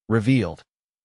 Revealed.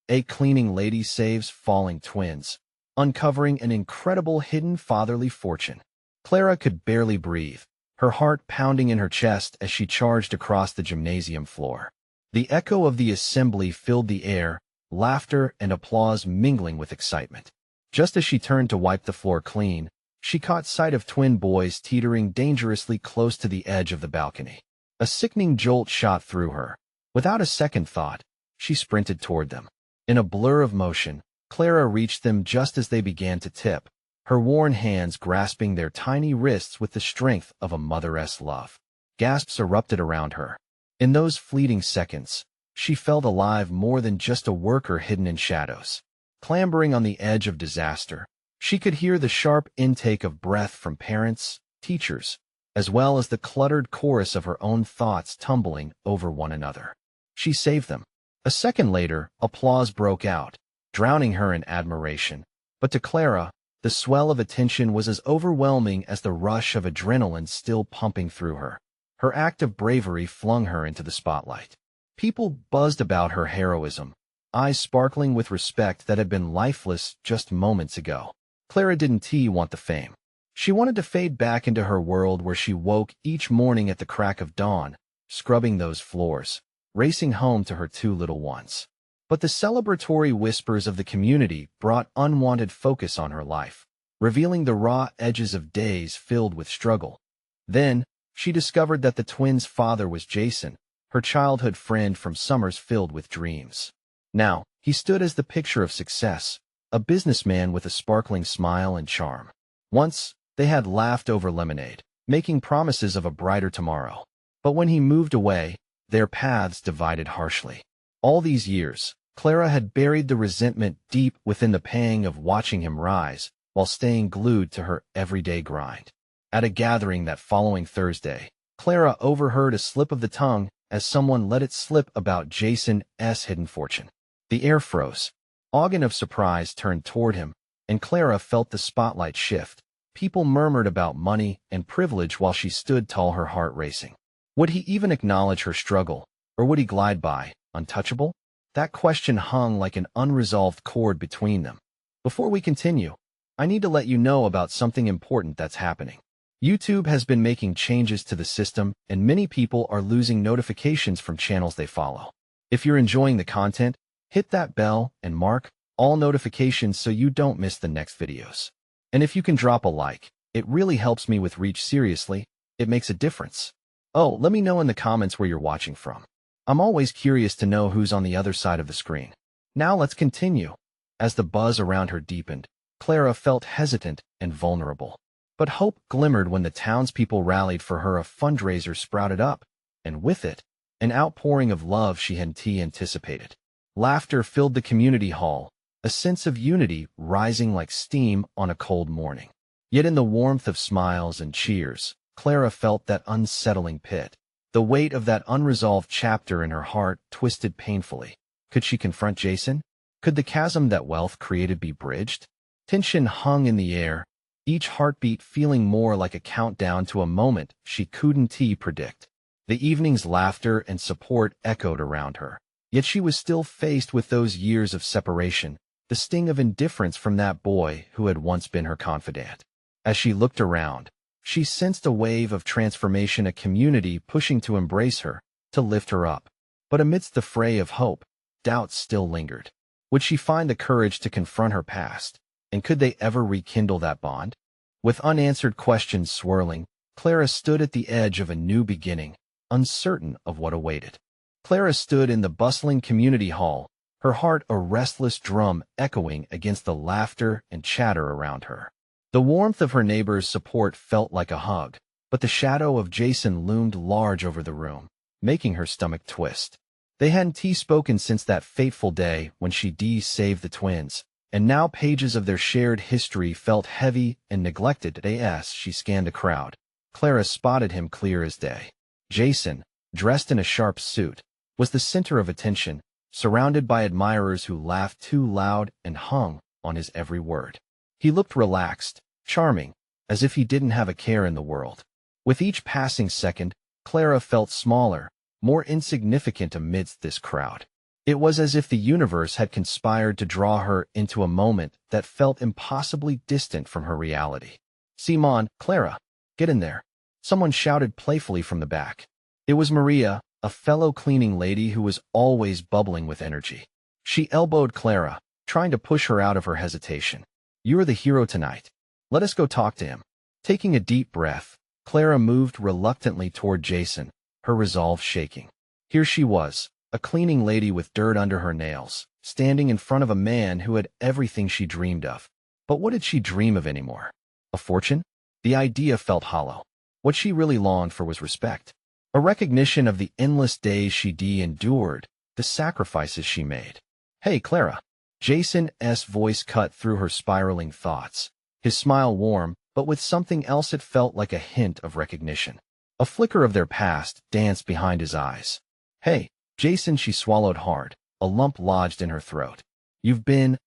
A cleaning lady saves falling twins, uncovering an incredible hidden fatherly fortune. Clara could barely breathe, her heart pounding in her chest as she charged across the gymnasium floor. The echo of the assembly filled the air, laughter and applause mingling with excitement. Just as she turned to wipe the floor clean, she caught sight of twin boys teetering dangerously close to the edge of the balcony. A sickening jolt shot through her. Without a second thought, she sprinted toward them. In a blur of motion, Clara reached them just as they began to tip, her worn hands grasping their tiny wrists with the strength of a mother's love. Gasps erupted around her. In those fleeting seconds, she felt alive more than just a worker hidden in shadows. Clambering on the edge of disaster, she could hear the sharp intake of breath from parents, teachers, as well as the cluttered chorus of her own thoughts tumbling over one another. She saved them. A second later, applause broke out, drowning her in admiration. But to Clara, the swell of attention was as overwhelming as the rush of adrenaline still pumping through her. Her act of bravery flung her into the spotlight. People buzzed about her heroism, eyes sparkling with respect that had been lifeless just moments ago. Clara didn't want the fame. She wanted to fade back into her world where she woke each morning at the crack of dawn, scrubbing those floors, racing home to her two little ones. But the celebratory whispers of the community brought unwanted focus on her life, revealing the raw edges of days filled with struggle. Then, she discovered that the twins' father was Jason, her childhood friend from summers filled with dreams. Now, he stood as the picture of success, a businessman with a sparkling smile and charm. Once, they had laughed over lemonade, making promises of a brighter tomorrow. But when he moved away, their paths divided harshly. All these years, Clara had buried the resentment deep within the pang of watching him rise, while staying glued to her everyday grind. At a gathering that following Thursday, Clara overheard a slip of the tongue as someone let it slip about Jason's hidden fortune. The air froze. Augen of surprise turned toward him, and Clara felt the spotlight shift. People murmured about money and privilege while she stood tall, her heart racing. Would he even acknowledge her struggle, or would he glide by, untouchable? That question hung like an unresolved chord between them. Before we continue, I need to let you know about something important that's happening. YouTube has been making changes to the system, and many people are losing notifications from channels they follow. If you're enjoying the content, hit that bell and mark all notifications so you don't miss the next videos. And if you can drop a like, it really helps me with reach. Seriously, it makes a difference. Oh, let me know in the comments where you're watching from. I'm always curious to know who's on the other side of the screen. Now let's continue. As the buzz around her deepened, Clara felt hesitant and vulnerable. But hope glimmered when the townspeople rallied for her. A fundraiser sprouted up, and with it, an outpouring of love she hadn't anticipated. Laughter filled the community hall, a sense of unity rising like steam on a cold morning. Yet in the warmth of smiles and cheers, Clara felt that unsettling pit. The weight of that unresolved chapter in her heart twisted painfully. Could she confront Jason? Could the chasm that wealth created be bridged? Tension hung in the air, each heartbeat feeling more like a countdown to a moment she couldn't predict. The evening's laughter and support echoed around her. Yet she was still faced with those years of separation, the sting of indifference from that boy who had once been her confidant. As she looked around, she sensed a wave of transformation, a community pushing to embrace her, to lift her up. But amidst the fray of hope, doubts still lingered. Would she find the courage to confront her past? And could they ever rekindle that bond? With unanswered questions swirling, Clara stood at the edge of a new beginning, uncertain of what awaited. Clara stood in the bustling community hall, her heart a restless drum echoing against the laughter and chatter around her. The warmth of her neighbors' support felt like a hug, but the shadow of Jason loomed large over the room, making her stomach twist. They hadn't spoken since that fateful day when she saved the twins, and now pages of their shared history felt heavy and neglected. As she scanned the crowd, Clara spotted him clear as day. Jason, dressed in a sharp suit, was the center of attention, surrounded by admirers who laughed too loud and hung on his every word. He looked relaxed, charming, as if he didn't have a care in the world. With each passing second, Clara felt smaller, more insignificant amidst this crowd. It was as if the universe had conspired to draw her into a moment that felt impossibly distant from her reality. "Simon, Clara, get in there," someone shouted playfully from the back. It was Maria, a fellow cleaning lady who was always bubbling with energy. She elbowed Clara, trying to push her out of her hesitation. "You're the hero tonight. Let us go talk to him." Taking a deep breath, Clara moved reluctantly toward Jason, her resolve shaking. Here she was, a cleaning lady with dirt under her nails, standing in front of a man who had everything she dreamed of. But what did she dream of anymore? A fortune? The idea felt hollow. What she really longed for was respect. A recognition of the endless days she endured, the sacrifices she made. "Hey, Clara." Jason's voice cut through her spiraling thoughts. His smile warm, but with something else it felt like a hint of recognition. A flicker of their past danced behind his eyes. "Hey, Jason," she swallowed hard, a lump lodged in her throat. "You've been,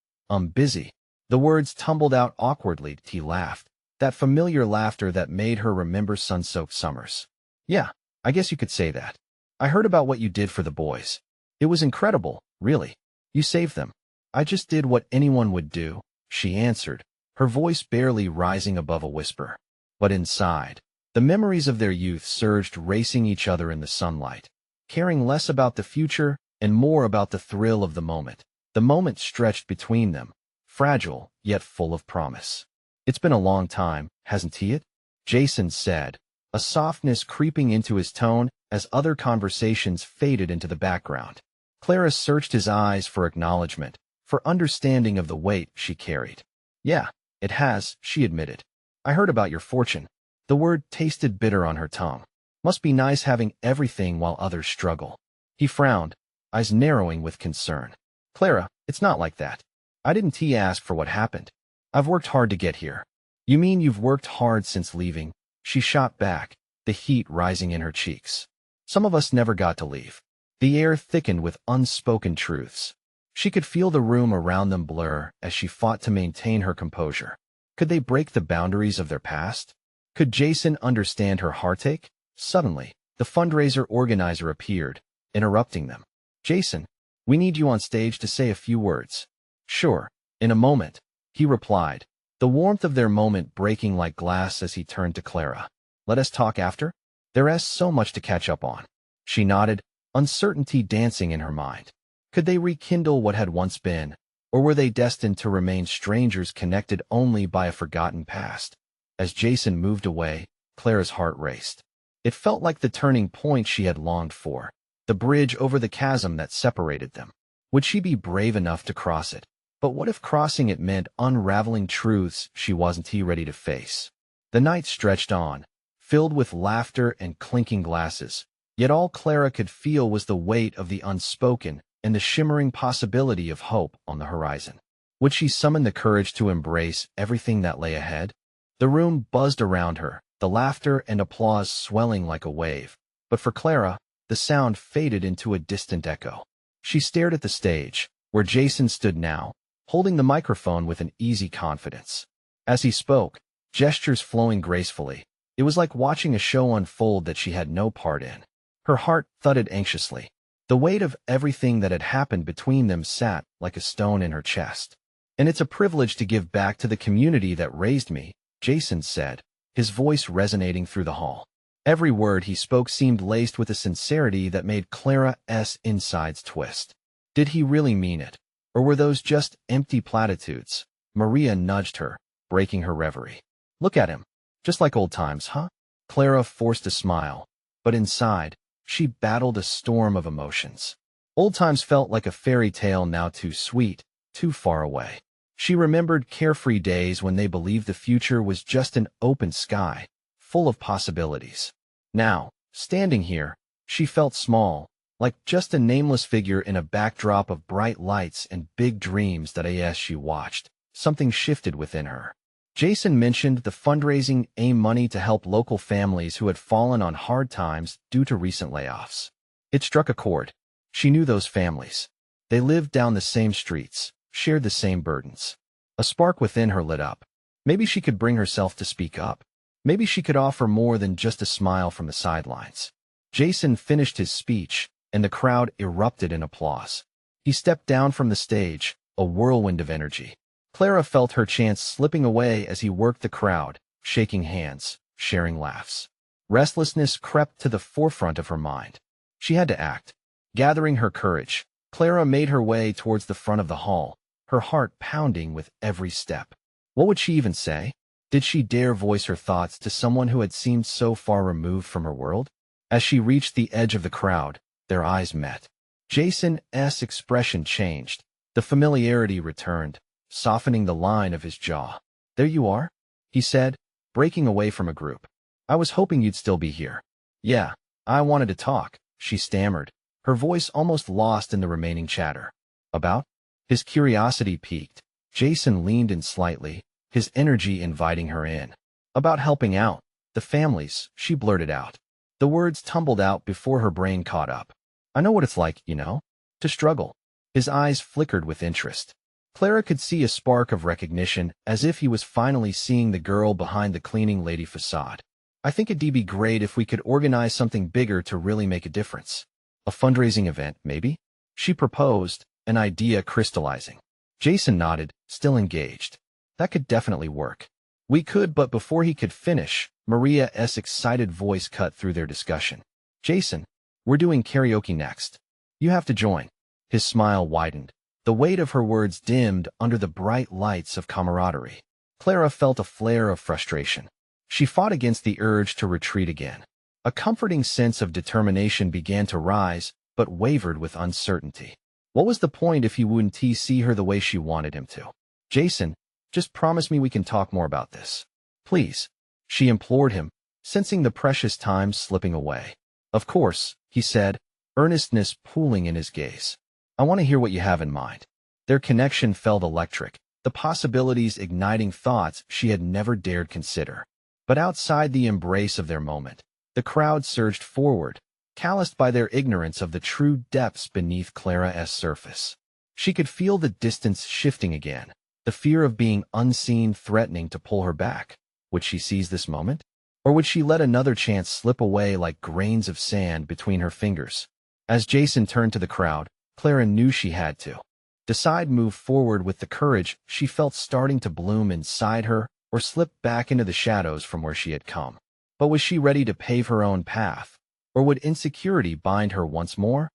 busy." The words tumbled out awkwardly. He laughed, that familiar laughter that made her remember sun-soaked summers. "Yeah, I guess you could say that. I heard about what you did for the boys. It was incredible, really. You saved them." "I just did what anyone would do," she answered, her voice barely rising above a whisper. But inside, the memories of their youth surged, racing each other in the sunlight, caring less about the future and more about the thrill of the moment. The moment stretched between them, fragile yet full of promise. "It's been a long time, hasn't it?" Jason said, a softness creeping into his tone as other conversations faded into the background. Clara searched his eyes for acknowledgement, for understanding of the weight she carried. "Yeah, it has," she admitted. "I heard about your fortune." The word tasted bitter on her tongue. "Must be nice having everything while others struggle." He frowned, eyes narrowing with concern. "Clara, it's not like that. I didn't ask for what happened. I've worked hard to get here." "You mean you've worked hard since leaving?" She shot back, the heat rising in her cheeks. "Some of us never got to leave." The air thickened with unspoken truths. She could feel the room around them blur as she fought to maintain her composure. Could they break the boundaries of their past? Could Jason understand her heartache? Suddenly, the fundraiser organizer appeared, interrupting them. "Jason, we need you on stage to say a few words." "Sure, in a moment," he replied, the warmth of their moment breaking like glass as he turned to Clara. "Let us talk after? There's so much to catch up on." She nodded, uncertainty dancing in her mind. Could they rekindle what had once been, or were they destined to remain strangers connected only by a forgotten past? As Jason moved away, Clara's heart raced. It felt like the turning point she had longed for, the bridge over the chasm that separated them. Would she be brave enough to cross it? But what if crossing it meant unraveling truths she wasn't ready to face? The night stretched on, filled with laughter and clinking glasses, yet all Clara could feel was the weight of the unspoken and the shimmering possibility of hope on the horizon. Would she summon the courage to embrace everything that lay ahead? The room buzzed around her, the laughter and applause swelling like a wave. But for Clara, the sound faded into a distant echo. She stared at the stage, where Jason stood now, holding the microphone with an easy confidence. As he spoke, gestures flowing gracefully, it was like watching a show unfold that she had no part in. Her heart thudded anxiously. The weight of everything that had happened between them sat like a stone in her chest. "And it's a privilege to give back to the community that raised me," Jason said, his voice resonating through the hall. Every word he spoke seemed laced with a sincerity that made Clara's insides twist. Did he really mean it? Or were those just empty platitudes? Maria nudged her, breaking her reverie. "Look at him. Just like old times, huh?" Clara forced a smile, but inside, she battled a storm of emotions. Old times felt like a fairy tale now too sweet, too far away. She remembered carefree days when they believed the future was just an open sky, full of possibilities. Now, standing here, she felt small, like just a nameless figure in a backdrop of bright lights and big dreams that as she watched, something shifted within her. Jason mentioned the fundraising aim money to help local families who had fallen on hard times due to recent layoffs. It struck a chord. She knew those families. They lived down the same streets, shared the same burdens. A spark within her lit up. Maybe she could bring herself to speak up. Maybe she could offer more than just a smile from the sidelines. Jason finished his speech, and the crowd erupted in applause. He stepped down from the stage, a whirlwind of energy. Clara felt her chance slipping away as he worked the crowd, shaking hands, sharing laughs. Restlessness crept to the forefront of her mind. She had to act. Gathering her courage, Clara made her way towards the front of the hall, her heart pounding with every step. What would she even say? Did she dare voice her thoughts to someone who had seemed so far removed from her world? As she reached the edge of the crowd, their eyes met. Jason's expression changed. The familiarity returned, softening the line of his jaw. "There you are," he said, breaking away from a group. "I was hoping you'd still be here." "Yeah, I wanted to talk," she stammered, her voice almost lost in the remaining chatter. "About?" His curiosity piqued. Jason leaned in slightly, his energy inviting her in. "About helping out the families," she blurted out. The words tumbled out before her brain caught up. "I know what it's like, to struggle." His eyes flickered with interest. Clara could see a spark of recognition, as if he was finally seeing the girl behind the cleaning lady facade. "I think it'd be great if we could organize something bigger to really make a difference. A fundraising event, maybe?" she proposed, an idea crystallizing. Jason nodded, still engaged. "That could definitely work." "We could," but before he could finish, Maria's excited voice cut through their discussion. "Jason, we're doing karaoke next. You have to join." His smile widened. The weight of her words dimmed under the bright lights of camaraderie. Clara felt a flare of frustration. She fought against the urge to retreat again. A comforting sense of determination began to rise, but wavered with uncertainty. What was the point if he wouldn't see her the way she wanted him to? "Jason, just promise me we can talk more about this. Please," she implored him, sensing the precious time slipping away. "Of course," he said, earnestness pooling in his gaze. "I want to hear what you have in mind." Their connection felt electric, the possibilities igniting thoughts she had never dared consider. But outside the embrace of their moment, the crowd surged forward, calloused by their ignorance of the true depths beneath Clara's surface. She could feel the distance shifting again, the fear of being unseen threatening to pull her back. Would she seize this moment? Or would she let another chance slip away like grains of sand between her fingers? As Jason turned to the crowd, Clara knew she had to decide, move forward with the courage she felt starting to bloom inside her, or slip back into the shadows from where she had come. But was she ready to pave her own path? Or would insecurity bind her once more?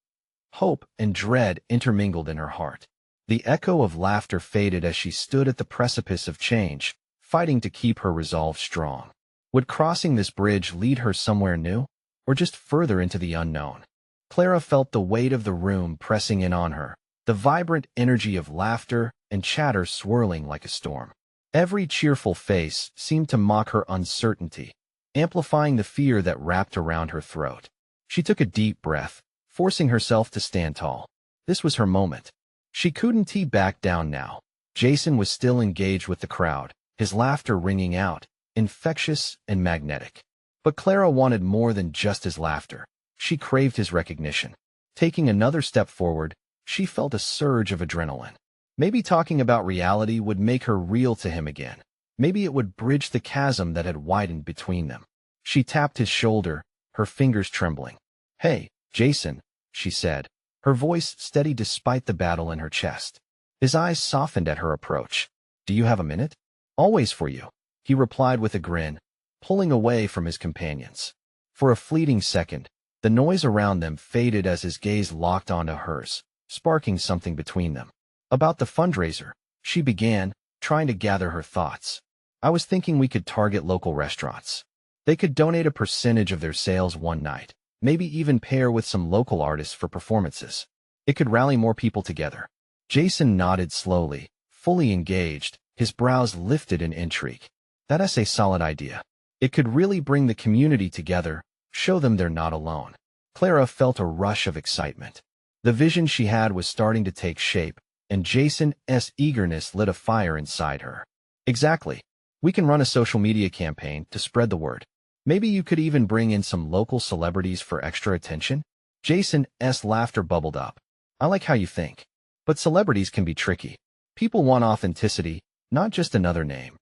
Hope and dread intermingled in her heart. The echo of laughter faded as she stood at the precipice of change, fighting to keep her resolve strong. Would crossing this bridge lead her somewhere new, or just further into the unknown? Clara felt the weight of the room pressing in on her, the vibrant energy of laughter and chatter swirling like a storm. Every cheerful face seemed to mock her uncertainty, amplifying the fear that wrapped around her throat. She took a deep breath, forcing herself to stand tall. This was her moment. She couldn't back down now. Jason was still engaged with the crowd, his laughter ringing out, infectious and magnetic. But Clara wanted more than just his laughter. She craved his recognition. Taking another step forward, she felt a surge of adrenaline. Maybe talking about reality would make her real to him again. Maybe it would bridge the chasm that had widened between them. She tapped his shoulder, her fingers trembling. "Hey, Jason," she said, her voice steady despite the battle in her chest. His eyes softened at her approach. "Do you have a minute?" "Always for you," he replied with a grin, pulling away from his companions. For a fleeting second, the noise around them faded as his gaze locked onto hers, sparking something between them. "About the fundraiser," she began, trying to gather her thoughts. "I was thinking we could target local restaurants. They could donate a percentage of their sales one night, maybe even pair with some local artists for performances. It could rally more people together." Jason nodded slowly, fully engaged, his brows lifted in intrigue. "That's a solid idea. It could really bring the community together, show them they're not alone." Clara felt a rush of excitement. The vision she had was starting to take shape, and Jason's eagerness lit a fire inside her. "Exactly. We can run a social media campaign to spread the word. Maybe you could even bring in some local celebrities for extra attention." Jason's laughter bubbled up. "I like how you think. But celebrities can be tricky. People want authenticity, not just another name,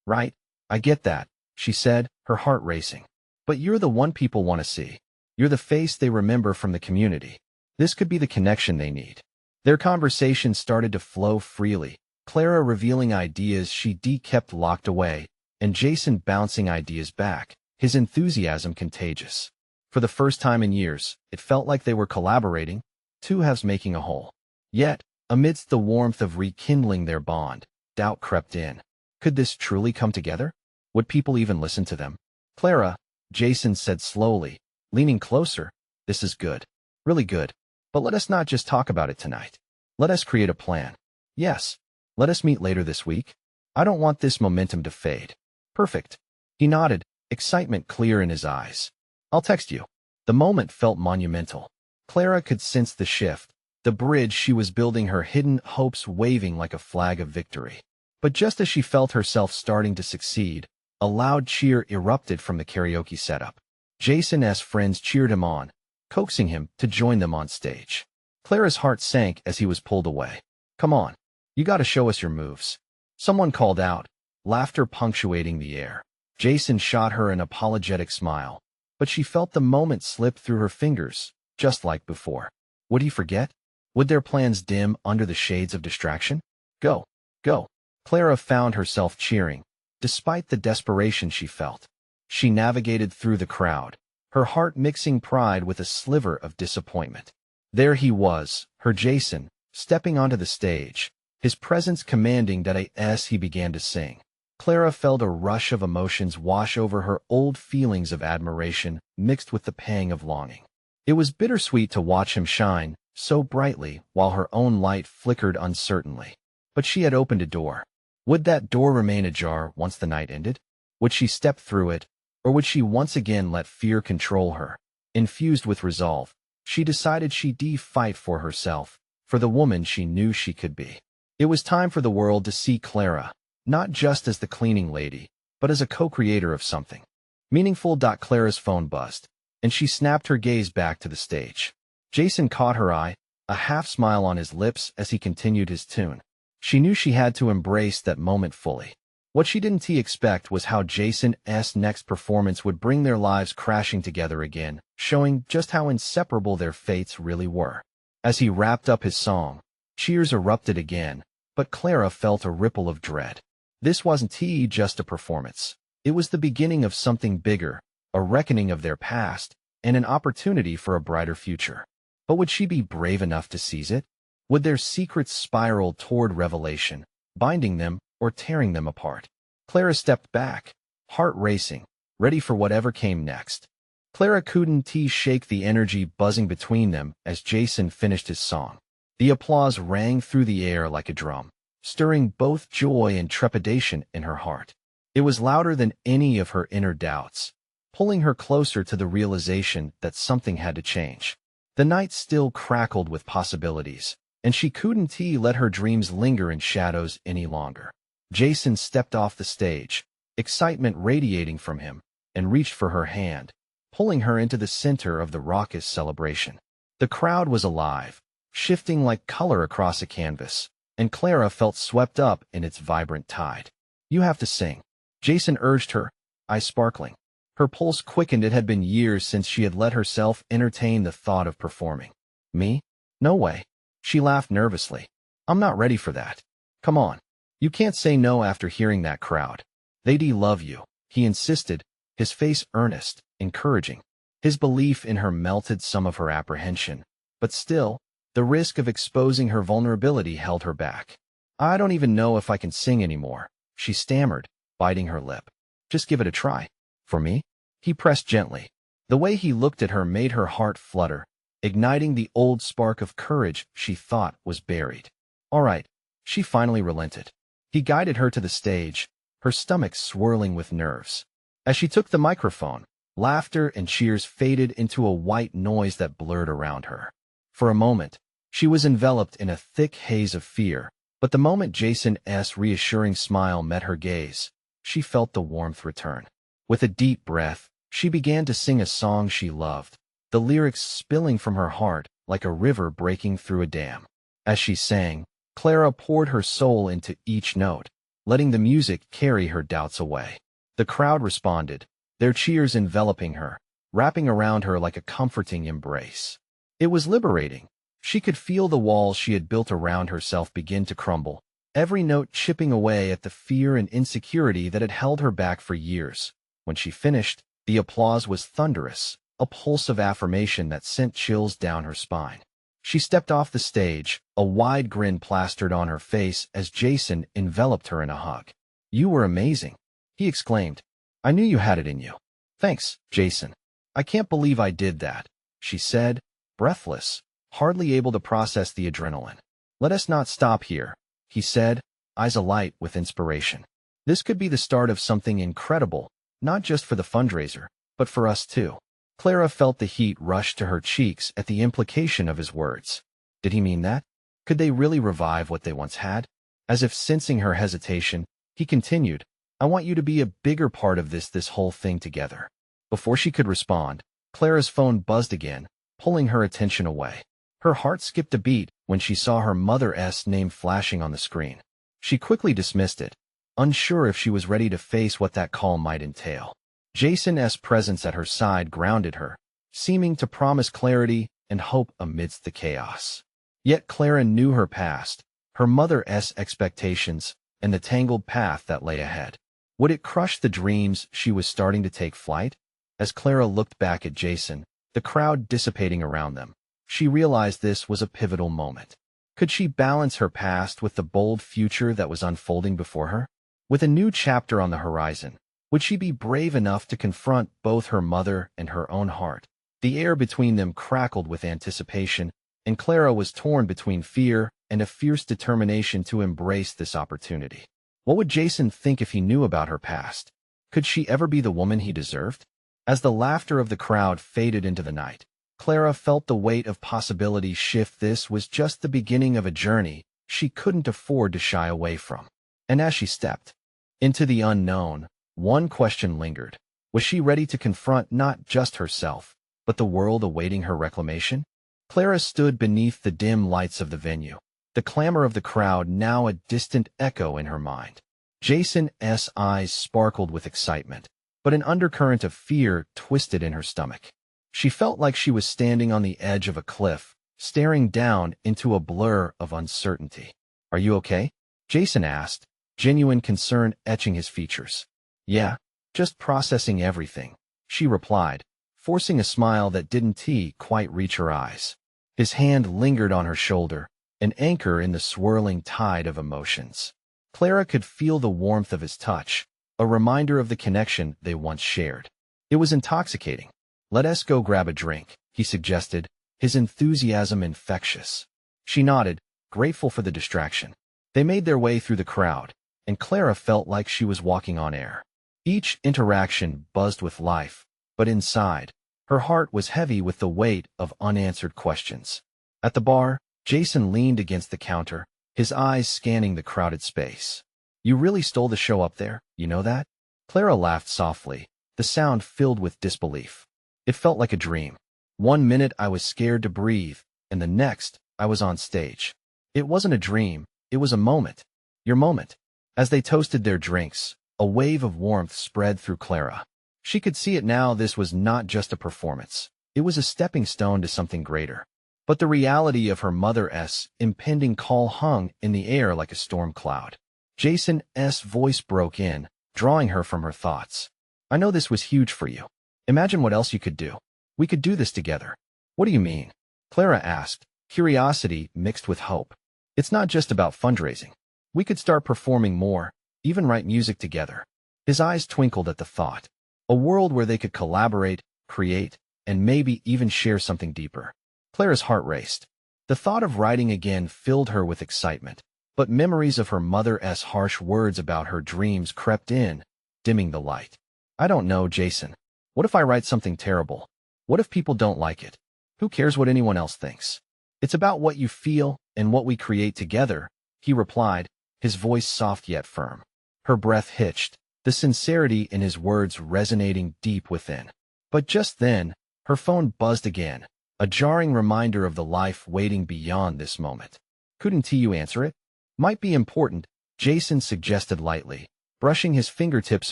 Right? I get that," she said, her heart racing. "But you're the one people want to see. You're the face they remember from the community. This could be the connection they need." Their conversation started to flow freely, Clara revealing ideas she kept locked away, and Jason bouncing ideas back, his enthusiasm contagious. For the first time in years, it felt like they were collaborating, two halves making a whole. Yet, amidst the warmth of rekindling their bond, doubt crept in. Could this truly come together? Would people even listen to them? Clara, Jason said slowly, leaning closer, this is good. Really good. But let us not just talk about it tonight. Let us create a plan. Yes. Let us meet later this week. I don't want this momentum to fade. Perfect. He nodded, excitement clear in his eyes. I'll text you. The moment felt monumental. Clara could sense the shift, the bridge she was building, her hidden hopes waving like a flag of victory. But just as she felt herself starting to succeed, a loud cheer erupted from the karaoke setup. Jason's friends cheered him on, coaxing him to join them on stage. Clara's heart sank as he was pulled away. Come on. You gotta show us your moves. Someone called out, laughter punctuating the air. Jason shot her an apologetic smile, but she felt the moment slip through her fingers, just like before. Would he forget? Would their plans dim under the shades of distraction? Go, go. Clara found herself cheering, despite the desperation she felt. She navigated through the crowd, her heart mixing pride with a sliver of disappointment. There he was, her Jason, stepping onto the stage, his presence commanding that as he began to sing. Clara felt a rush of emotions wash over her, old feelings of admiration mixed with the pang of longing. It was bittersweet to watch him shine so brightly while her own light flickered uncertainly. But she had opened a door. Would that door remain ajar once the night ended? Would she step through it, or would she once again let fear control her? Infused with resolve, she decided she'd fight for herself, for the woman she knew she could be. It was time for the world to see Clara, not just as the cleaning lady, but as a co-creator of something meaningful. Clara's phone buzzed, and she snapped her gaze back to the stage. Jason caught her eye, a half smile on his lips as he continued his tune. She knew she had to embrace that moment fully. What she didn't expect was how Jason's next performance would bring their lives crashing together again, showing just how inseparable their fates really were. As he wrapped up his song, cheers erupted again, but Clara felt a ripple of dread. This wasn't just a performance. It was the beginning of something bigger, a reckoning of their past, and an opportunity for a brighter future. But would she be brave enough to seize it? Would their secrets spiral toward revelation, binding them or tearing them apart? Clara stepped back, heart racing, ready for whatever came next. Clara couldn't shake the energy buzzing between them as Jason finished his song. The applause rang through the air like a drum, stirring both joy and trepidation in her heart. It was louder than any of her inner doubts, pulling her closer to the realization that something had to change. The night still crackled with possibilities, and she couldn't let her dreams linger in shadows any longer. Jason stepped off the stage, excitement radiating from him, and reached for her hand, pulling her into the center of the raucous celebration. The crowd was alive, shifting like color across a canvas, and Clara felt swept up in its vibrant tide. You have to sing, Jason urged her, eyes sparkling. Her pulse quickened. It had been years since she had let herself entertain the thought of performing. Me? No way. She laughed nervously. I'm not ready for that. Come on. You can't say no after hearing that crowd. They'd love you, he insisted, his face earnest, encouraging. His belief in her melted some of her apprehension, but still, the risk of exposing her vulnerability held her back. I don't even know if I can sing anymore, she stammered, biting her lip. Just give it a try. For me? He pressed gently. The way he looked at her made her heart flutter, igniting the old spark of courage she thought was buried. All right, she finally relented. He guided her to the stage, her stomach swirling with nerves. As she took the microphone, laughter and cheers faded into a white noise that blurred around her. For a moment, she was enveloped in a thick haze of fear, but the moment Jason's reassuring smile met her gaze, she felt the warmth return. With a deep breath, she began to sing a song she loved, the lyrics spilling from her heart like a river breaking through a dam. As she sang, Clara poured her soul into each note, letting the music carry her doubts away. The crowd responded, their cheers enveloping her, wrapping around her like a comforting embrace. It was liberating. She could feel the walls she had built around herself begin to crumble, every note chipping away at the fear and insecurity that had held her back for years. When she finished, the applause was thunderous, a pulse of affirmation that sent chills down her spine. She stepped off the stage, a wide grin plastered on her face as Jason enveloped her in a hug. "You were amazing," he exclaimed. "I knew you had it in you." "Thanks, Jason. I can't believe I did that," she said, breathless, hardly able to process the adrenaline. "Let us not stop here," he said, eyes alight with inspiration. "This could be the start of something incredible, not just for the fundraiser, but for us too." Clara felt the heat rush to her cheeks at the implication of his words. Did he mean that? Could they really revive what they once had? As if sensing her hesitation, he continued, "I want you to be a bigger part of this whole thing together." Before she could respond, Clara's phone buzzed again, pulling her attention away. Her heart skipped a beat when she saw her mother's name flashing on the screen. She quickly dismissed it, unsure if she was ready to face what that call might entail. Jason's presence at her side grounded her, seeming to promise clarity and hope amidst the chaos. Yet Clara knew her past, her mother's expectations, and the tangled path that lay ahead. Would it crush the dreams she was starting to take flight? As Clara looked back at Jason, the crowd dissipating around them, she realized this was a pivotal moment. Could she balance her past with the bold future that was unfolding before her? With a new chapter on the horizon, would she be brave enough to confront both her mother and her own heart? The air between them crackled with anticipation, and Clara was torn between fear and a fierce determination to embrace this opportunity. What would Jason think if he knew about her past? Could she ever be the woman he deserved? As the laughter of the crowd faded into the night, Clara felt the weight of possibility shift. This was just the beginning of a journey she couldn't afford to shy away from. And as she stepped into the unknown, one question lingered. Was she ready to confront not just herself, but the world awaiting her reclamation? Clara stood beneath the dim lights of the venue, the clamor of the crowd now a distant echo in her mind. Jason's eyes sparkled with excitement, but an undercurrent of fear twisted in her stomach. She felt like she was standing on the edge of a cliff, staring down into a blur of uncertainty. "Are you okay?" Jason asked, genuine concern etching his features. "Yeah, just processing everything," she replied, forcing a smile that didn't quite reach her eyes. His hand lingered on her shoulder, an anchor in the swirling tide of emotions. Clara could feel the warmth of his touch, a reminder of the connection they once shared. It was intoxicating. "Let us go grab a drink," he suggested, his enthusiasm infectious. She nodded, grateful for the distraction. They made their way through the crowd, and Clara felt like she was walking on air. Each interaction buzzed with life, but inside, her heart was heavy with the weight of unanswered questions. At the bar, Jason leaned against the counter, his eyes scanning the crowded space. "You really stole the show up there, you know that?" Clara laughed softly, the sound filled with disbelief. "It felt like a dream. One minute I was scared to breathe, and the next, I was on stage. It wasn't a dream, it was a moment. Your moment." As they toasted their drinks, a wave of warmth spread through Clara. She could see it now. This was not just a performance. It was a stepping stone to something greater. But the reality of her mother's impending call hung in the air like a storm cloud. Jason's voice broke in, drawing her from her thoughts. "I know this was huge for you. Imagine what else you could do. We could do this together." "What do you mean?" Clara asked, curiosity mixed with hope. "It's not just about fundraising. We could start performing more, even write music together." His eyes twinkled at the thought. A world where they could collaborate, create, and maybe even share something deeper. Clara's heart raced. The thought of writing again filled her with excitement, but memories of her mother's harsh words about her dreams crept in, dimming the light. "I don't know, Jason. What if I write something terrible? What if people don't like it? Who cares what anyone else thinks? It's about what you feel and what we create together," he replied, his voice soft yet firm. Her breath hitched, the sincerity in his words resonating deep within. But just then, her phone buzzed again, a jarring reminder of the life waiting beyond this moment. "Couldn't you answer it?" "Might be important," Jason suggested lightly, brushing his fingertips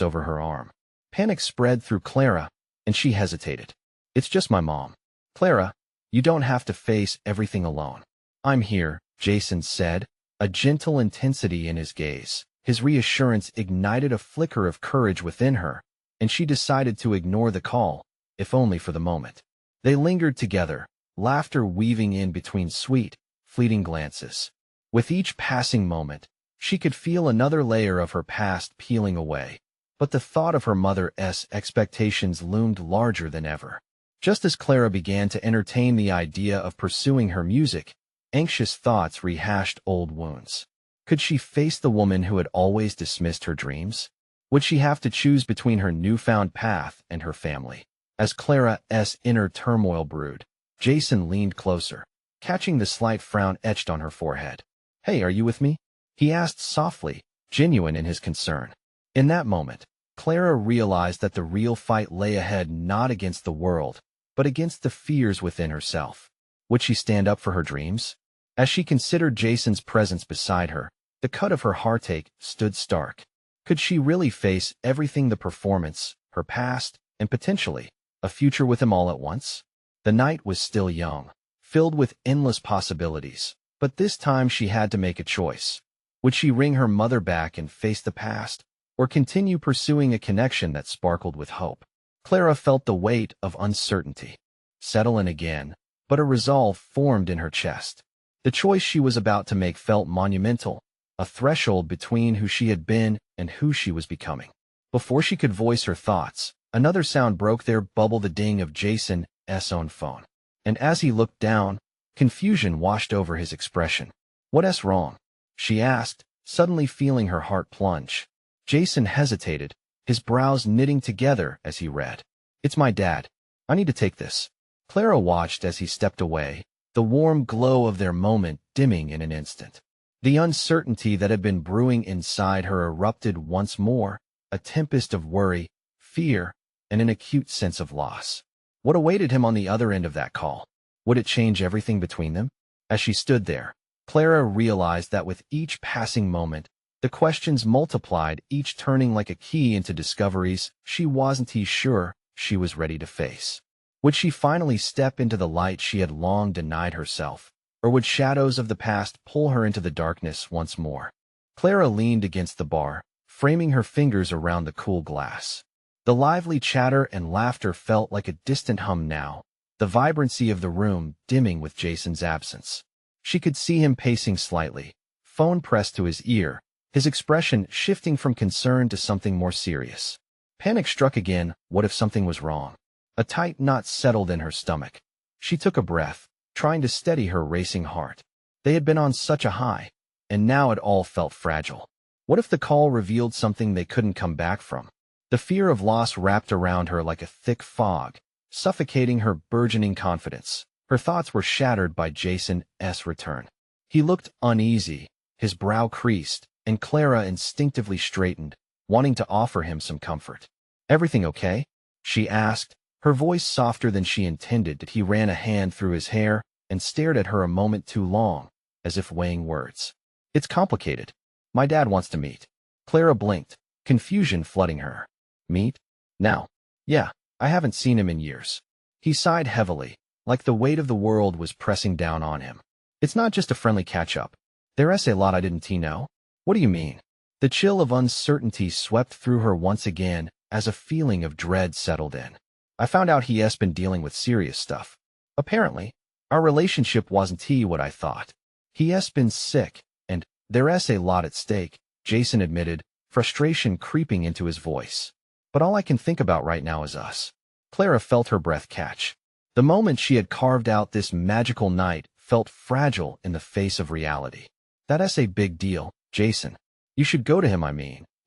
over her arm. Panic spread through Clara, and she hesitated. "It's just my mom." "Clara, You don't have to face everything alone. I'm here, Jason said, a gentle intensity in his gaze. His reassurance ignited a flicker of courage within her, and she decided to ignore the call, if only for the moment. They lingered together, laughter weaving in between sweet, fleeting glances. With each passing moment, she could feel another layer of her past peeling away, but the thought of her mother's expectations loomed larger than ever. Just as Clara began to entertain the idea of pursuing her music, anxious thoughts rehashed old wounds. Could she face the woman who had always dismissed her dreams? Would she have to choose between her newfound path and her family? As Clara's inner turmoil brewed, Jason leaned closer, catching the slight frown etched on her forehead. "Hey, are you with me?" he asked softly, genuine in his concern. In that moment, Clara realized that the real fight lay ahead, not against the world, but against the fears within herself. Would she stand up for her dreams? As she considered Jason's presence beside her, the cut of her heartache stood stark. Could she really face everything, the performance, her past, and potentially a future with him all at once? The night was still young, filled with endless possibilities, but this time she had to make a choice. Would she ring her mother back and face the past, or continue pursuing a connection that sparkled with hope? Clara felt the weight of uncertainty settle in again, but a resolve formed in her chest. The choice she was about to make felt monumental, a threshold between who she had been and who she was becoming. Before she could voice her thoughts, another sound broke their bubble, the ding of Jason's own phone. And as he looked down, confusion washed over his expression. "What's wrong?" she asked, suddenly feeling her heart plunge. Jason hesitated, his brows knitting together as he read. "It's my dad. I need to take this." Clara watched as he stepped away, the warm glow of their moment dimming in an instant. The uncertainty that had been brewing inside her erupted once more, a tempest of worry, fear, and an acute sense of loss. What awaited him on the other end of that call? Would it change everything between them? As she stood there, Clara realized that with each passing moment, the questions multiplied, each turning like a key into discoveries she wasn't sure she was ready to face. Would she finally step into the light she had long denied herself, or would shadows of the past pull her into the darkness once more? Clara leaned against the bar, framing her fingers around the cool glass. The lively chatter and laughter felt like a distant hum now, the vibrancy of the room dimming with Jason's absence. She could see him pacing slightly, phone pressed to his ear, his expression shifting from concern to something more serious. Panic struck again. What if something was wrong? A tight knot settled in her stomach. She took a breath, trying to steady her racing heart. They had been on such a high, and now it all felt fragile. What if the call revealed something they couldn't come back from? The fear of loss wrapped around her like a thick fog, suffocating her burgeoning confidence. Her thoughts were shattered by Jason's return. He looked uneasy, his brow creased, and Clara instinctively straightened, wanting to offer him some comfort. "Everything okay?" she asked, her voice softer than she intended. He ran a hand through his hair and stared at her a moment too long, as if weighing words. "It's complicated. My dad wants to meet." Clara blinked, confusion flooding her. "Meet? Now?" "Yeah, I haven't seen him in years." He sighed heavily, like the weight of the world was pressing down on him. "It's not just a friendly catch-up. There's a lot I didn't know." "What do you mean?" The chill of uncertainty swept through her once again as a feeling of dread settled in. "I found out he's been dealing with serious stuff. Apparently, our relationship wasn't what I thought. He's been sick, and there's a lot at stake," Jason admitted, frustration creeping into his voice. "But all I can think about right now is us." Clara felt her breath catch. The moment she had carved out this magical night felt fragile in the face of reality. "That's a big deal, Jason. You should go to him,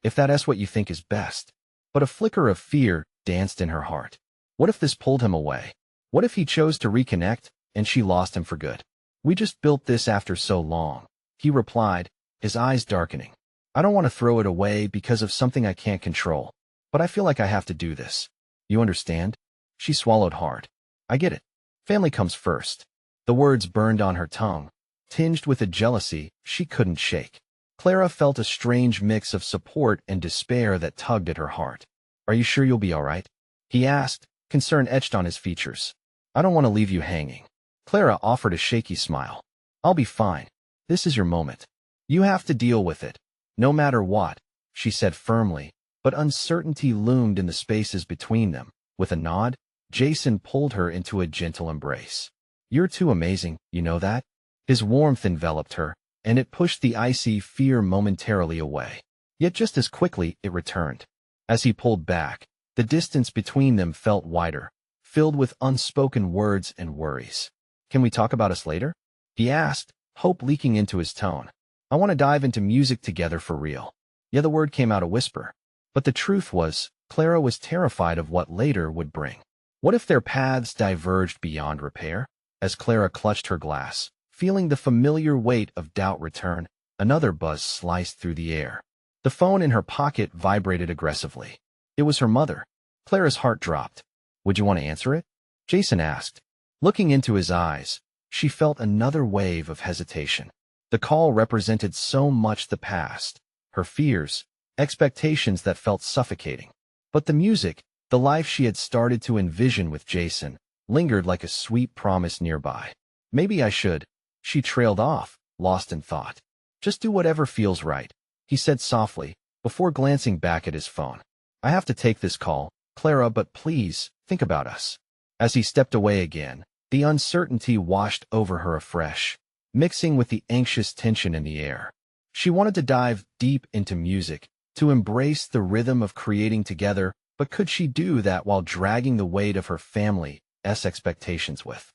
if that's what you think is best." But a flicker of fear danced in her heart. What if this pulled him away? What if he chose to reconnect, and she lost him for good? "We just built this after so long," he replied, his eyes darkening. "I don't want to throw it away because of something I can't control, but I feel like I have to do this. You understand?" She swallowed hard. "I get it. Family comes first." The words burned on her tongue, tinged with a jealousy she couldn't shake. Clara felt a strange mix of support and despair that tugged at her heart. "Are you sure you'll be all right?" he asked, concern etched on his features. "I don't want to leave you hanging." Clara offered a shaky smile. I'll be fine. This is your moment. You have to deal with it. No matter what, she said firmly, but uncertainty loomed in the spaces between them. With a nod, Jason pulled her into a gentle embrace. You're too amazing, you know that? His warmth enveloped her, and it pushed the icy fear momentarily away. Yet just as quickly it returned. As he pulled back, the distance between them felt wider, filled with unspoken words and worries. Can we talk about us later? He asked, hope leaking into his tone. I want to dive into music together for real. Yeah, the word came out a whisper. But the truth was, Clara was terrified of what later would bring. What if their paths diverged beyond repair? As Clara clutched her glass, feeling the familiar weight of doubt return, another buzz sliced through the air. The phone in her pocket vibrated aggressively. It was her mother. Clara's heart dropped. Would you want to answer it? Jason asked. Looking into his eyes, she felt another wave of hesitation. The call represented so much the past, her fears, expectations that felt suffocating. But the music, the life she had started to envision with Jason, lingered like a sweet promise nearby. Maybe I should. She trailed off, lost in thought. Just do whatever feels right, he said softly, before glancing back at his phone. I have to take this call, Clara, but please, think about us. As he stepped away again, the uncertainty washed over her afresh, mixing with the anxious tension in the air. She wanted to dive deep into music, to embrace the rhythm of creating together, but could she do that while dragging the weight of her family's expectations with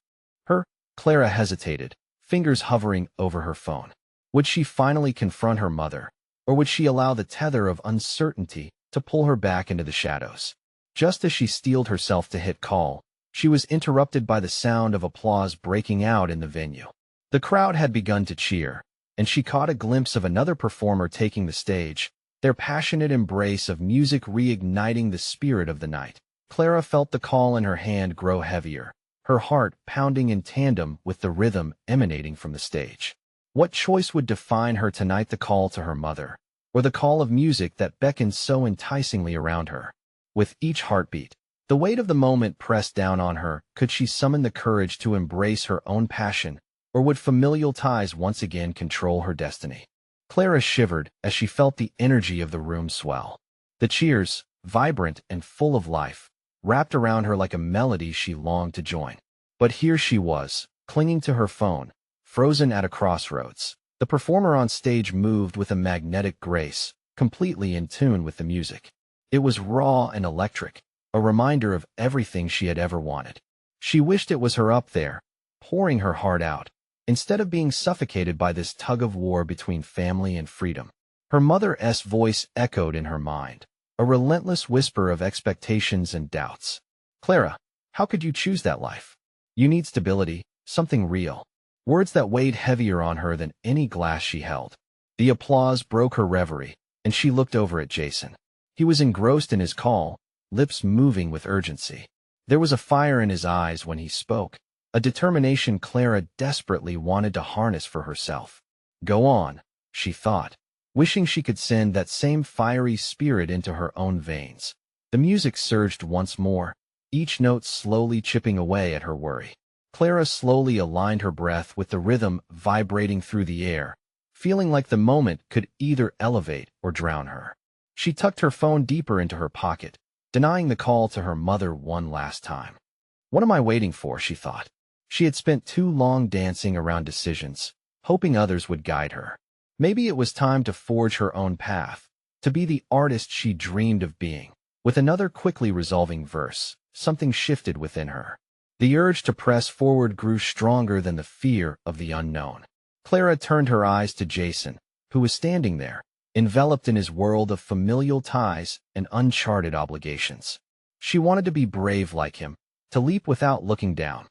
her? Clara hesitated, fingers hovering over her phone. Would she finally confront her mother, or would she allow the tether of uncertainty to pull her back into the shadows? Just as she steeled herself to hit call, she was interrupted by the sound of applause breaking out in the venue. The crowd had begun to cheer, and she caught a glimpse of another performer taking the stage, their passionate embrace of music reigniting the spirit of the night. Clara felt the call in her hand grow heavier, her heart pounding in tandem with the rhythm emanating from the stage. What choice would define her tonight, the call to her mother, or the call of music that beckoned so enticingly around her? With each heartbeat, the weight of the moment pressed down on her. Could she summon the courage to embrace her own passion, or would familial ties once again control her destiny? Clara shivered as she felt the energy of the room swell. The cheers, vibrant and full of life, wrapped around her like a melody she longed to join. But here she was, clinging to her phone, frozen at a crossroads. The performer on stage moved with a magnetic grace, completely in tune with the music. It was raw and electric, a reminder of everything she had ever wanted. She wished it was her up there, pouring her heart out, instead of being suffocated by this tug-of-war between family and freedom. Her mother's voice echoed in her mind, a relentless whisper of expectations and doubts. Clara, how could you choose that life? You need stability, something real. Words that weighed heavier on her than any glass she held. The applause broke her reverie, and she looked over at Jason. He was engrossed in his call, lips moving with urgency. There was a fire in his eyes when he spoke, a determination Clara desperately wanted to harness for herself. Go on, she thought, wishing she could send that same fiery spirit into her own veins. The music surged once more, each note slowly chipping away at her worry. Clara slowly aligned her breath with the rhythm vibrating through the air, feeling like the moment could either elevate or drown her. She tucked her phone deeper into her pocket, denying the call to her mother one last time. What am I waiting for, she thought. She had spent too long dancing around decisions, hoping others would guide her. Maybe it was time to forge her own path, to be the artist she dreamed of being. With another quickly resolving verse, something shifted within her. The urge to press forward grew stronger than the fear of the unknown. Clara turned her eyes to Jason, who was standing there, enveloped in his world of familial ties and uncharted obligations. She wanted to be brave like him, to leap without looking down.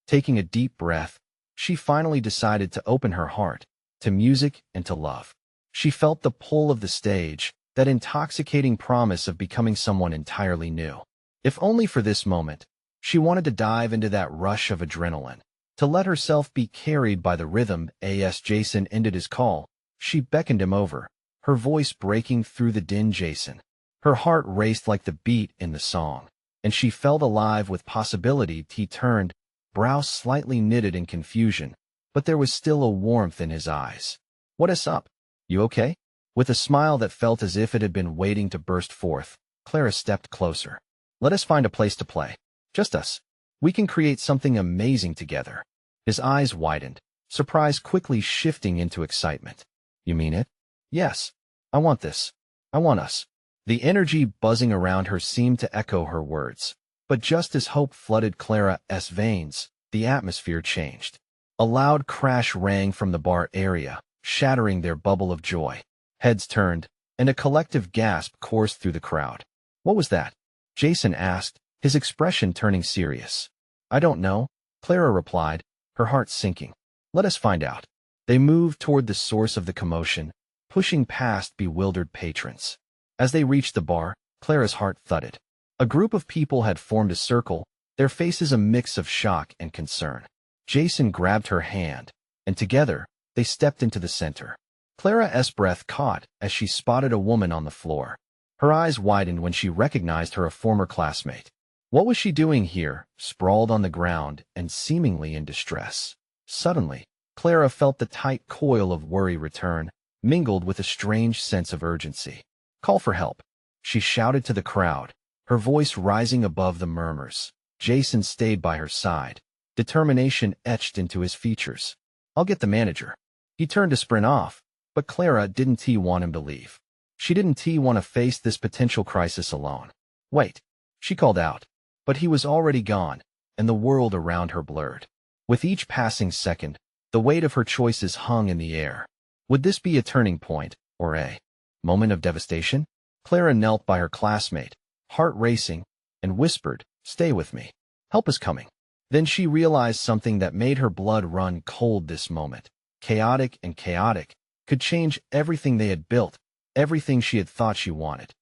Taking a deep breath, she finally decided to open her heart, to music and to love. She felt the pull of the stage, that intoxicating promise of becoming someone entirely new. If only for this moment, she wanted to dive into that rush of adrenaline, to let herself be carried by the rhythm. As Jason ended his call, she beckoned him over, her voice breaking through the din. Jason. Her heart raced like the beat in the song, and she felt alive with possibility. He turned, brows slightly knitted in confusion, but there was still a warmth in his eyes. "What is up? You okay?" With a smile that felt as if it had been waiting to burst forth, Clara stepped closer. "Let us find a place to play. Just us. We can create something amazing together." His eyes widened, surprise quickly shifting into excitement. "You mean it?" "Yes. I want this. I want us." The energy buzzing around her seemed to echo her words. But just as hope flooded Clara's veins, the atmosphere changed. A loud crash rang from the bar area, shattering their bubble of joy. Heads turned, and a collective gasp coursed through the crowd. "What was that?" Jason asked, his expression turning serious. "I don't know," Clara replied, her heart sinking. "Let us find out." They moved toward the source of the commotion, pushing past bewildered patrons. As they reached the bar, Clara's heart thudded. A group of people had formed a circle, their faces a mix of shock and concern. Jason grabbed her hand, and together, they stepped into the center. Clara's breath caught as she spotted a woman on the floor. Her eyes widened when she recognized her former classmate. What was she doing here, sprawled on the ground and seemingly in distress? Suddenly, Clara felt the tight coil of worry return, mingled with a strange sense of urgency. "Call for help," she shouted to the crowd, her voice rising above the murmurs. Jason stayed by her side, determination etched into his features. "I'll get the manager." He turned to sprint off, but Clara didn't want him to leave. She didn't want to face this potential crisis alone. "Wait," she called out, but he was already gone, and the world around her blurred. With each passing second, the weight of her choices hung in the air. Would this be a turning point, or a moment of devastation? Clara knelt by her classmate, heart racing, and whispered, "Stay with me. Help is coming." Then she realized something that made her blood run cold. This moment, chaotic and chaotic, could change everything they had built, everything she had thought she wanted.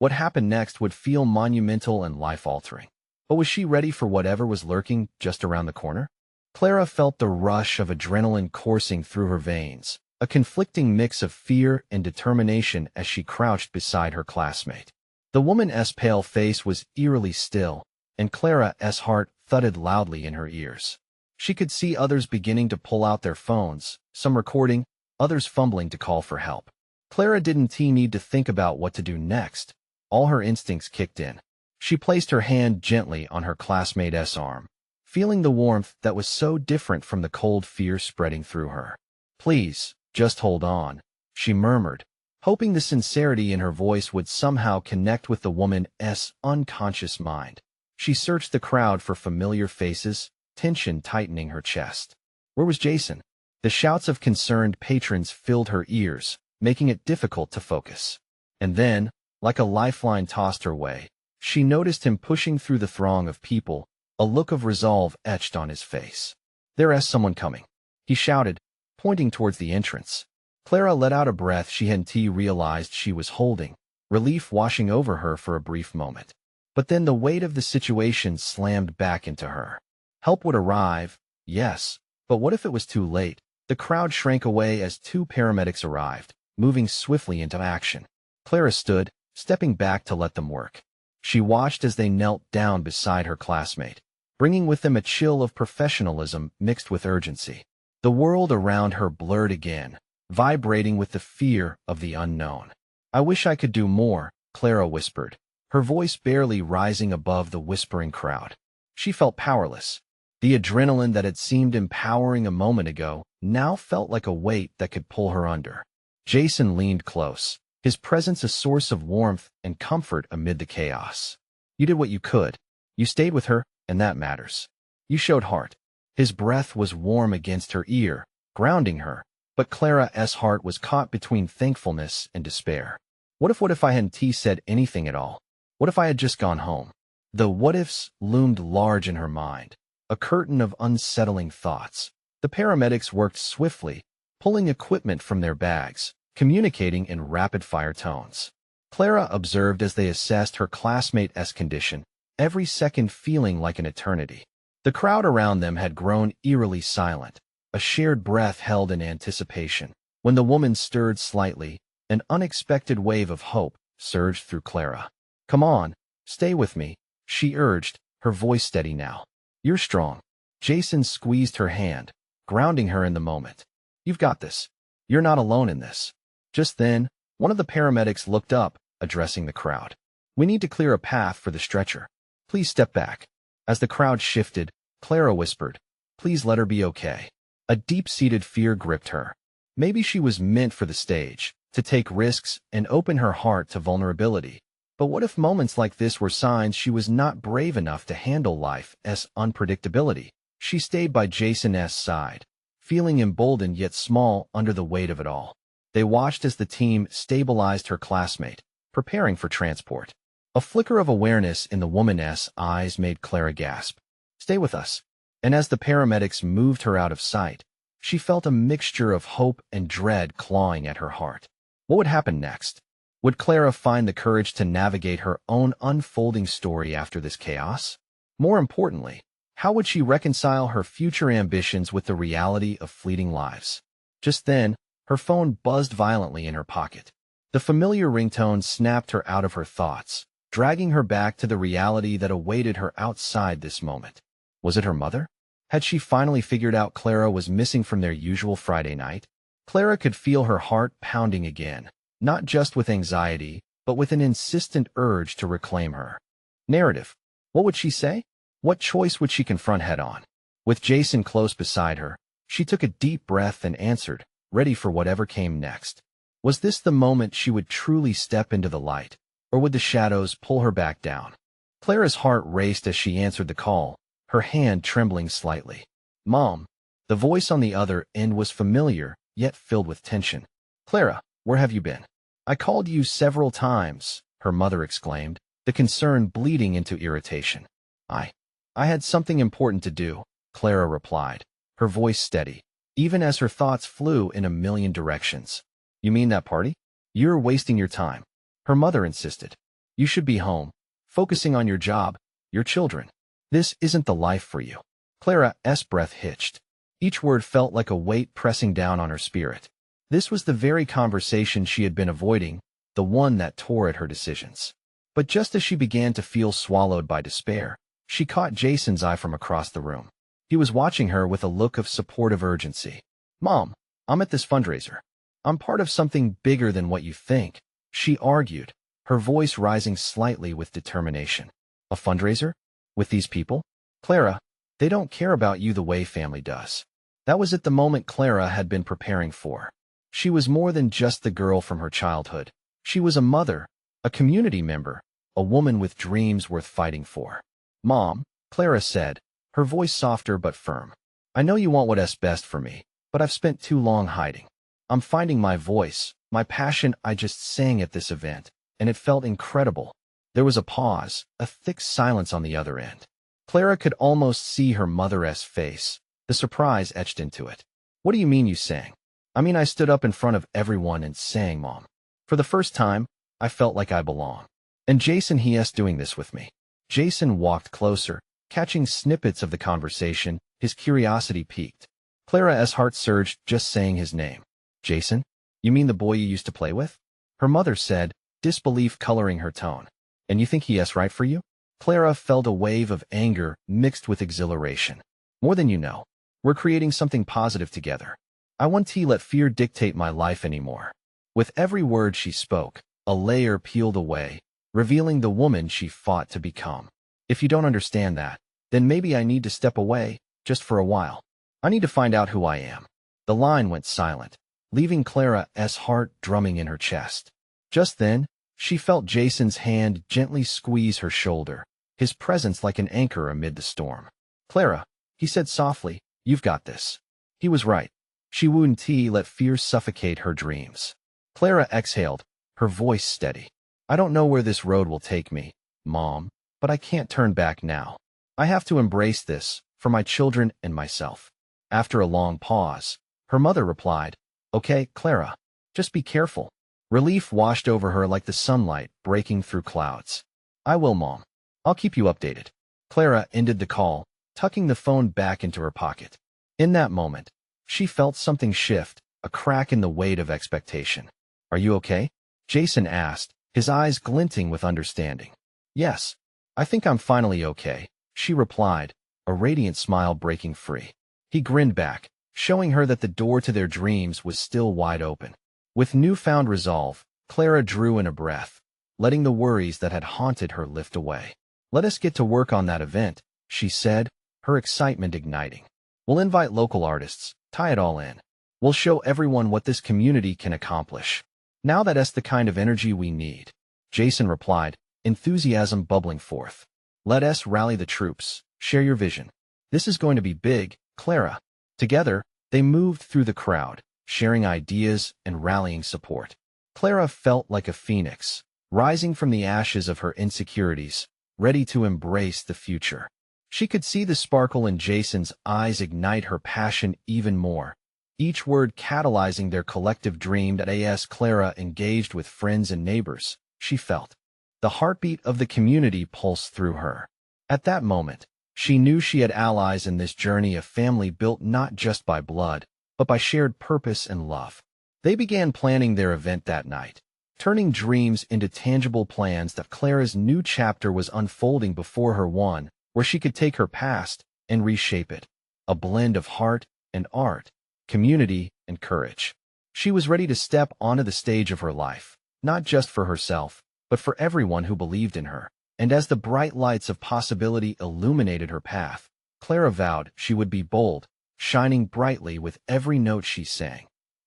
What happened next would feel monumental and life-altering. But was she ready for whatever was lurking just around the corner? Clara felt the rush of adrenaline coursing through her veins, a conflicting mix of fear and determination as she crouched beside her classmate. The woman's pale face was eerily still, and Clara's heart thudded loudly in her ears. She could see others beginning to pull out their phones, some recording, others fumbling to call for help. Clara didn't need to think about what to do next. All her instincts kicked in. She placed her hand gently on her classmate's arm, feeling the warmth that was so different from the cold fear spreading through her. "Please, just hold on," she murmured, hoping the sincerity in her voice would somehow connect with the woman's unconscious mind. She searched the crowd for familiar faces, tension tightening her chest. Where was Jason? The shouts of concerned patrons filled her ears, making it difficult to focus. And then, like a lifeline tossed her way, she noticed him pushing through the throng of people, a look of resolve etched on his face. "There's someone coming," he shouted, pointing towards the entrance. Clara let out a breath she hadn't realized she was holding, relief washing over her for a brief moment. But then the weight of the situation slammed back into her. Help would arrive, yes, but what if it was too late? The crowd shrank away as two paramedics arrived, moving swiftly into action. Clara stood, stepping back to let them work. She watched as they knelt down beside her classmate, bringing with them a chill of professionalism mixed with urgency. The world around her blurred again, vibrating with the fear of the unknown. "I wish I could do more," Clara whispered, her voice barely rising above the whispering crowd. She felt powerless. The adrenaline that had seemed empowering a moment ago now felt like a weight that could pull her under. Jason leaned close, his presence a source of warmth and comfort amid the chaos. "You did what you could. You stayed with her, and that matters. You showed heart." His breath was warm against her ear, grounding her, but Clara's heart was caught between thankfulness and despair. What if I hadn't said anything at all? What if I had just gone home? The what-ifs loomed large in her mind, a curtain of unsettling thoughts. The paramedics worked swiftly, pulling equipment from their bags, communicating in rapid-fire tones. Clara observed as they assessed her classmate's condition, every second feeling like an eternity. The crowd around them had grown eerily silent, a shared breath held in anticipation. When the woman stirred slightly, an unexpected wave of hope surged through Clara. "Come on, stay with me," she urged, her voice steady now. "You're strong. Jason squeezed her hand, grounding her in the moment. You've got this. You're not alone in this. Just then, one of the paramedics looked up, addressing the crowd. We need to clear a path for the stretcher. Please step back. As the crowd shifted, Clara whispered, please let her be okay. A deep-seated fear gripped her. Maybe she was meant for the stage, to take risks and open her heart to vulnerability. But what if moments like this were signs she was not brave enough to handle life's unpredictability? She stayed by Jason's side, feeling emboldened yet small under the weight of it all. They watched as the team stabilized her classmate, preparing for transport. A flicker of awareness in the woman's eyes made Clara gasp. Stay with us. And as the paramedics moved her out of sight, she felt a mixture of hope and dread clawing at her heart. What would happen next? Would Clara find the courage to navigate her own unfolding story after this chaos? More importantly, how would she reconcile her future ambitions with the reality of fleeting lives? Just then, her phone buzzed violently in her pocket. The familiar ringtone snapped her out of her thoughts, dragging her back to the reality that awaited her outside this moment. Was it her mother? Had she finally figured out Clara was missing from their usual Friday night? Clara could feel her heart pounding again, not just with anxiety, but with an insistent urge to reclaim her. Narrative. What would she say? What choice would she confront head-on? With Jason close beside her, she took a deep breath and answered, ready for whatever came next. Was this the moment she would truly step into the light, or would the shadows pull her back down? Clara's heart raced as she answered the call, her hand trembling slightly. Mom. The voice on the other end was familiar, yet filled with tension. Clara, where have you been? I called you several times, her mother exclaimed, the concern bleeding into irritation. I had something important to do, Clara replied, her voice steady, even as her thoughts flew in a million directions. You mean that party? You're wasting your time, her mother insisted. You should be home, focusing on your job, your children. This isn't the life for you. Clara's breath hitched. Each word felt like a weight pressing down on her spirit. This was the very conversation she had been avoiding, the one that tore at her decisions. But just as she began to feel swallowed by despair, she caught Jason's eye from across the room. He was watching her with a look of supportive urgency. Mom, I'm at this fundraiser. I'm part of something bigger than what you think, she argued, her voice rising slightly with determination. A fundraiser? With these people? Clara, they don't care about you the way family does. That was at the moment Clara had been preparing for. She was more than just the girl from her childhood. She was a mother, a community member, a woman with dreams worth fighting for. Mom, Clara said, her voice softer but firm. I know you want what's best for me, but I've spent too long hiding. I'm finding my voice, my passion. I just sang at this event, and it felt incredible. There was a pause, a thick silence on the other end. Clara could almost see her mother's face, the surprise etched into it. What do you mean you sang? I mean I stood up in front of everyone and sang, Mom. For the first time, I felt like I belong. And Jason, he's doing this with me. Jason walked closer, catching snippets of the conversation, his curiosity piqued. Clara's heart surged just saying his name. Jason? You mean the boy you used to play with? Her mother said, disbelief coloring her tone. And you think he's right for you? Clara felt a wave of anger mixed with exhilaration. More than you know. We're creating something positive together. I won't let fear dictate my life anymore. With every word she spoke, a layer peeled away, revealing the woman she fought to become. If you don't understand that, then maybe I need to step away, just for a while. I need to find out who I am. The line went silent, leaving Clara's heart drumming in her chest. Just then, she felt Jason's hand gently squeeze her shoulder, his presence like an anchor amid the storm. Clara, he said softly, you've got this. He was right. She wouldn't let fear suffocate her dreams. Clara exhaled, her voice steady. I don't know where this road will take me, Mom, but I can't turn back now. I have to embrace this, for my children and myself. After a long pause, her mother replied, Okay, Clara, just be careful. Relief washed over her like the sunlight breaking through clouds. I will, Mom. I'll keep you updated. Clara ended the call, tucking the phone back into her pocket. In that moment, she felt something shift, a crack in the weight of expectation. Are you okay? Jason asked, his eyes glinting with understanding. Yes, I think I'm finally okay, she replied, a radiant smile breaking free. He grinned back, showing her that the door to their dreams was still wide open. With newfound resolve, Clara drew in a breath, letting the worries that had haunted her lift away. "Let us get to work on that event," she said, her excitement igniting. "We'll invite local artists, tie it all in. We'll show everyone what this community can accomplish. Now that's the kind of energy we need," Jason replied, enthusiasm bubbling forth. "Let us rally the troops, share your vision. This is going to be big, Clara." Together, they moved through the crowd, sharing ideas and rallying support. Clara felt like a phoenix, rising from the ashes of her insecurities, ready to embrace the future. She could see the sparkle in Jason's eyes ignite her passion even more, each word catalyzing their collective dream. That as Clara engaged with friends and neighbors, she felt the heartbeat of the community pulse through her. At that moment, she knew she had allies in this journey, a family built not just by blood, but by shared purpose and love. They began planning their event that night, turning dreams into tangible plans. That Clara's new chapter was unfolding before her, one where she could take her past and reshape it, a blend of heart and art, community and courage. She was ready to step onto the stage of her life, not just for herself, but for everyone who believed in her. And as the bright lights of possibility illuminated her path, Clara vowed she would be bold, shining brightly with every note she sang.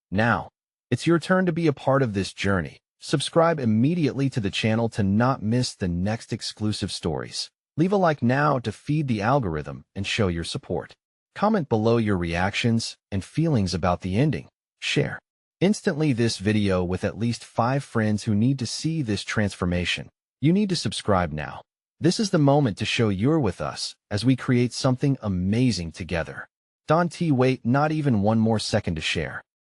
Now, it's your turn to be a part of this journey. Subscribe immediately to the channel to not miss the next exclusive stories. Leave a like now to feed the algorithm and show your support. Comment below your reactions and feelings about the ending. Share instantly this video with at least 5 friends who need to see this transformation. You need to subscribe now. This is the moment to show you're with us as we create something amazing together. Don't wait not even one more second to share.